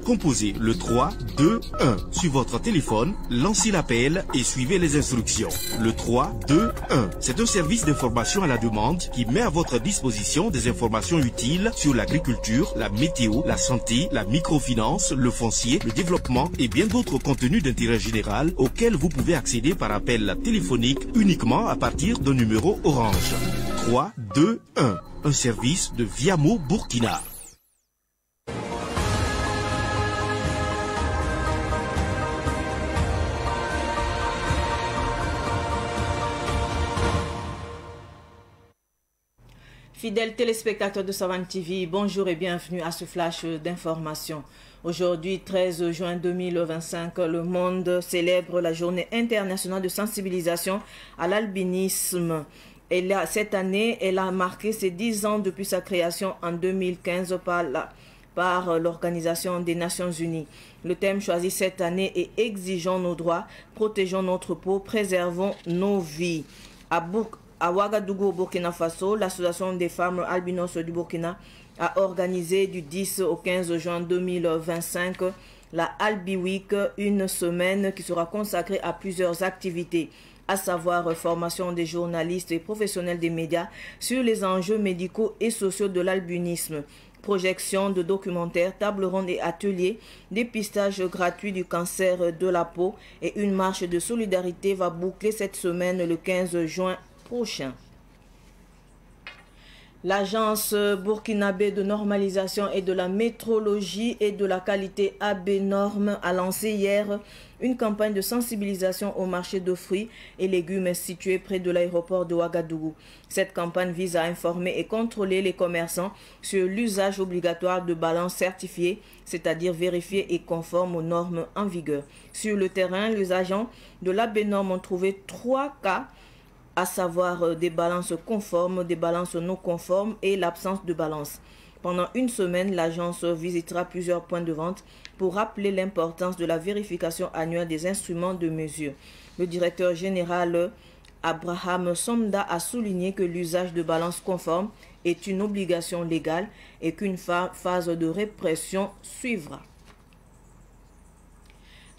Composez le 3 2 1 sur votre téléphone, lancez l'appel et suivez les instructions. Le 3 2 1, c'est un service d'information à la demande qui met à votre disposition des informations utiles sur l'agriculture, la météo, la santé, la microfinance, le foncier, le développement et bien d'autres contenus d'intérêt général auxquels vous pouvez accéder par appel téléphonique uniquement à partir d'un numéro Orange. 3 2 1, un service de Viamo Burkina. Fidèles téléspectateurs de Savane TV, bonjour et bienvenue à ce flash d'information. Aujourd'hui, 13 juin 2025, le monde célèbre la journée internationale de sensibilisation à l'albinisme. Cette année, elle a marqué ses 10 ans depuis sa création en 2015 par l'Organisation des Nations Unies. Le thème choisi cette année est « Exigeons nos droits, protégeons notre peau, préservons nos vies ». À Ouagadougou, au Burkina Faso, l'Association des femmes albinos du Burkina a organisé du 10 au 15 juin 2025 la Albi Week, une semaine qui sera consacrée à plusieurs activités, à savoir formation des journalistes et professionnels des médias sur les enjeux médicaux et sociaux de l'albinisme, projection de documentaires, tables rondes et ateliers, dépistage gratuit du cancer de la peau et une marche de solidarité va boucler cette semaine le 15 juin prochain. L'agence burkinabé de normalisation et de la métrologie et de la qualité AB Normes a lancé hier une campagne de sensibilisation au marché de fruits et légumes situé près de l'aéroport de Ouagadougou. Cette campagne vise à informer et contrôler les commerçants sur l'usage obligatoire de balances certifiées, c'est-à-dire vérifiées et conformes aux normes en vigueur. Sur le terrain, les agents de l'AB Normes ont trouvé 3 cas, à savoir des balances conformes, des balances non conformes et l'absence de balance. Pendant une semaine, l'agence visitera plusieurs points de vente pour rappeler l'importance de la vérification annuelle des instruments de mesure. Le directeur général Abraham Somda a souligné que l'usage de balances conformes est une obligation légale et qu'une phase de répression suivra.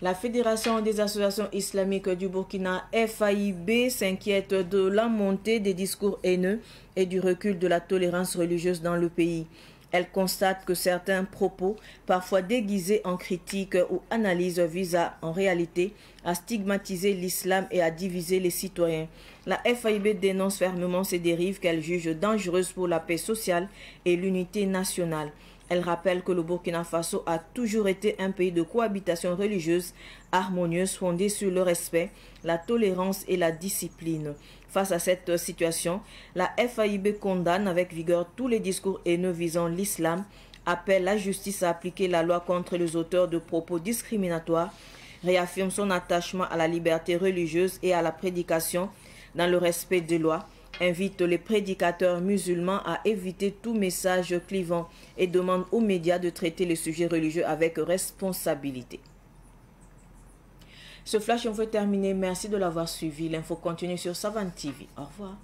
La Fédération des associations islamiques du Burkina, FAIB, s'inquiète de la montée des discours haineux et du recul de la tolérance religieuse dans le pays. Elle constate que certains propos, parfois déguisés en critique ou analyse, visent en réalité à stigmatiser l'islam et à diviser les citoyens. La FAIB dénonce fermement ces dérives qu'elle juge dangereuses pour la paix sociale et l'unité nationale. Elle rappelle que le Burkina Faso a toujours été un pays de cohabitation religieuse harmonieuse fondée sur le respect, la tolérance et la discipline. Face à cette situation, la FAIB condamne avec vigueur tous les discours haineux visant l'islam, appelle la justice à appliquer la loi contre les auteurs de propos discriminatoires, réaffirme son attachement à la liberté religieuse et à la prédication dans le respect des lois, invite les prédicateurs musulmans à éviter tout message clivant et demande aux médias de traiter les sujets religieux avec responsabilité. Ce flash, on veut terminer. Merci de l'avoir suivi. L'info continue sur Savane TV. Au revoir.